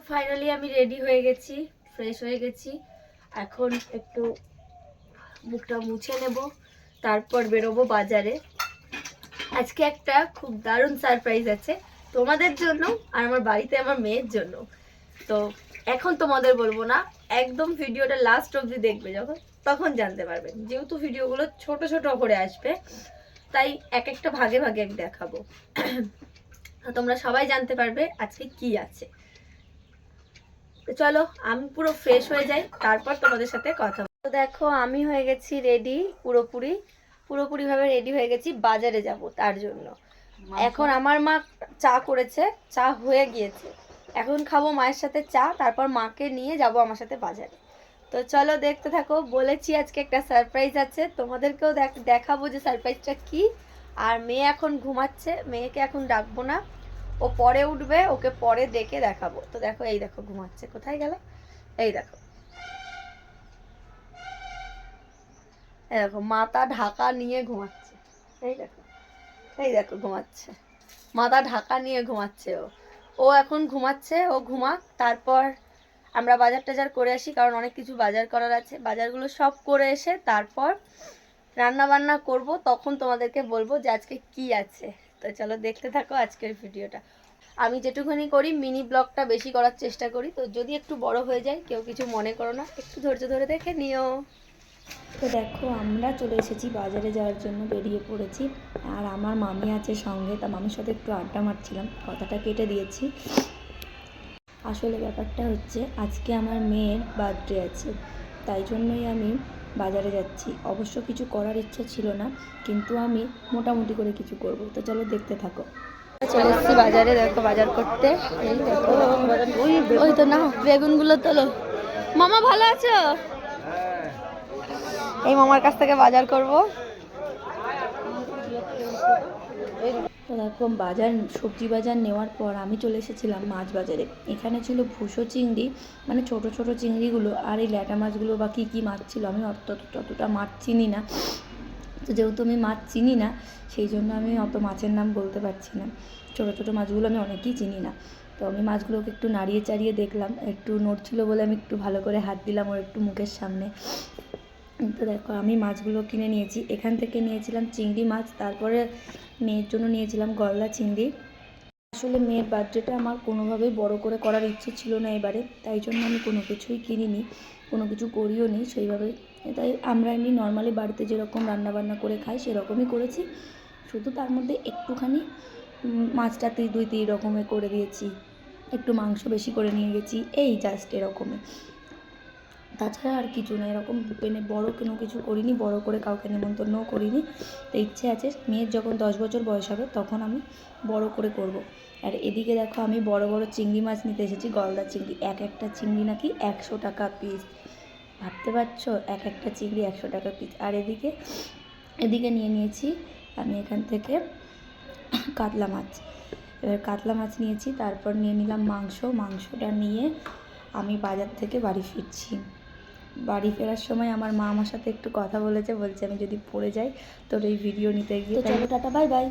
Finally আমি ready হয়ে গেছি, ফ্রেশ হয়ে গেছি। এখন একটু মুখটা মুছে নেব, তারপর বেরোবো বাজারে। আজকে একটা খুব দারুণ সারপ্রাইজ আছে তোমাদের জন্য আর আমার বাড়িতে আমার মেয়ের জন্য। তো এখন তোমাদের বলবো না, একদম ভিডিওটা লাস্ট অবধি দেখবে, যখন তখন জানতে পারবেন। যেহেতু ভিডিওগুলো ছোট ছোট করে আসবে, তাই এক একটা ভাগে ভাগে আমি দেখাবো। তোমরা সবাই জানতে পারবে আজকে কি আছে। তো চলো আমি পুরো ফ্রেশ হয়ে যাই, তারপর তোমাদের সাথে কথা বলবো। তো দেখো আমি হয়ে গেছি রেডি, পুরোপুরি ভাবে রেডি হয়ে গেছি, বাজারে যাব তার জন্য। এখন আমার মা চা করেছে, চা হয়ে গিয়েছে, এখন খাবো মায়ের সাথে চা, তারপর মাকে নিয়ে যাব আমার সাথে বাজারে। তো চলো দেখতে থাকো। বলেছি আজকে একটা সারপ্রাইজ আছে, তোমাদেরকেও দেখাবো যে সারপ্রাইজটা কি। আর মেয়ে এখন ঘুমাচ্ছে, মেয়েকে এখন ডাকবো না, ও পরে উঠবে, ওকে পরে ডেকে দেখাবো। তো দেখো, এই দেখো ঘুমাচ্ছে, কোথায় গেল, এই দেখো, এই দেখো মাথা ঢাকা নিয়ে ঘুমাচ্ছে, এই দেখো, এই দেখো ঘুমাচ্ছে, মাথা ঢাকা নিয়ে ঘুমাচ্ছে। ও এখন ঘুমাচ্ছে, ও ঘুমাক, তারপর আমরা বাজার টাজার করে আসি, কারণ অনেক কিছু বাজার করার আছে। বাজারগুলো সব করে এসে তারপর রান্না বান্না করব, তখন তোমাদেরকে বলবো যে আজকে কি আছে। তো চলো দেখতে থাকো আজকের ভিডিওটা। আমি যেটুকুনি করি মিনি ব্লগটা বেশি করার চেষ্টা করি, তো যদি একটু বড় হয়ে যায় কেউ কিছু মনে করো না, একটু ধৈর্য ধরে দেখে নিও। তো দেখো আমরা চলে এসেছি, বাজারে যাওয়ার জন্য বেরিয়ে পড়েছি। আর আমার মামি আছে সঙ্গে, তা মামির সাথে একটু আড্ডা মারছিলাম, কথাটা কেটে দিয়েছি। আসলে ব্যাপারটা হচ্ছে আজকে আমার মেয়ের বার্থডে আছে, তাই জন্যই আমি বাজারে যাচ্ছি। অবশ্য কিছু করার ইচ্ছা ছিল না, কিন্তু আমি মোটামুটি করে কিছু করব। তো চলো দেখতে থাকো। চলে এসেছি বাজারে, দেখো বাজার করতে। এই দেখো, ওই তো না, বেগুনগুলো তোলো। মামা ভালো আছো? এই মামার কাছ থেকে বাজার করব। তো দেখো সবজি বাজার নেওয়ার পর আমি চলে এসেছিলাম মাছ বাজারে। এখানে ছিল ভুসো চিংড়ি, মানে ছোট ছোট চিংড়িগুলো, আর এই ল্যাটা মাছগুলো বা কী কী মাছ ছিল, আমি ততটা মাছ চিনি না। তো যেহেতু আমি মাছ চিনি না, সেই জন্য আমি অত মাছের নাম বলতে পারছি না। ছোটো ছোটো মাছগুলো আমি অনেকেই চিনি না। তো আমি মাছগুলোকে একটু নাড়িয়ে চাড়িয়ে দেখলাম, একটু নড়ছিল বলে আমি একটু ভালো করে হাত দিলাম ওর একটু মুখের সামনে। তো দেখো আমি মাছগুলো কিনে নিয়েছি, এখান থেকে নিয়েছিলাম চিংড়ি মাছ, তারপরে মেয়ের জন্য নিয়েছিলাম গলদা চিংড়ি। আসলে মেয়ের বার্থডেটা আমার কোনোভাবেই বড় করে করার ইচ্ছে ছিল না এবারে, তাই জন্য আমি কোনো কিছুই কিনিনি, কোনো কিছু করিও নি সেইভাবে। তাই আমরা এমনি নর্মালি বাড়িতে যেরকম রান্নাবান্না করে খাই সেরকমই করেছি, শুধু তার মধ্যে একটুখানি মাছটা 2-3 রকমের করে দিয়েছি, একটু মাংস বেশি করে নিয়ে গেছি, এই জাস্ট এরকমই। তাছাড়া আর কিছু না, এরকম বড় কোনো কিছু করিনি, বড় করে কাউকে নেমন্তন্নও করিনি। তো ইচ্ছে আছে মেয়ের যখন 10 বছর বয়স হবে তখন আমি বড় করে করব। আর এদিকে দেখো আমি বড় বড় চিংড়ি মাছ নিতে এসেছি, গলদা চিংড়ি। একটা চিংড়ি নাকি 100 টাকা পিস, ভাবতে পারছো, একটা চিংড়ি 100 টাকা পিস। আর এদিকে নিয়ে নিয়েছি আমি এখান থেকে কাতলা মাছ। এবার কাতলা মাছ নিয়েছি, তারপর নিয়ে নিলাম মাংসটা নিয়ে আমি বাজার থেকে বাড়ি ফিরছি। বাড়ি ফেরার সময় আমার মা আমার সাথে একটু কথা বলছে আমি যদি পড়ে যাই তোর এই ভিডিও নিতে গিয়ে। তো চলো টাটা, বাই বাই।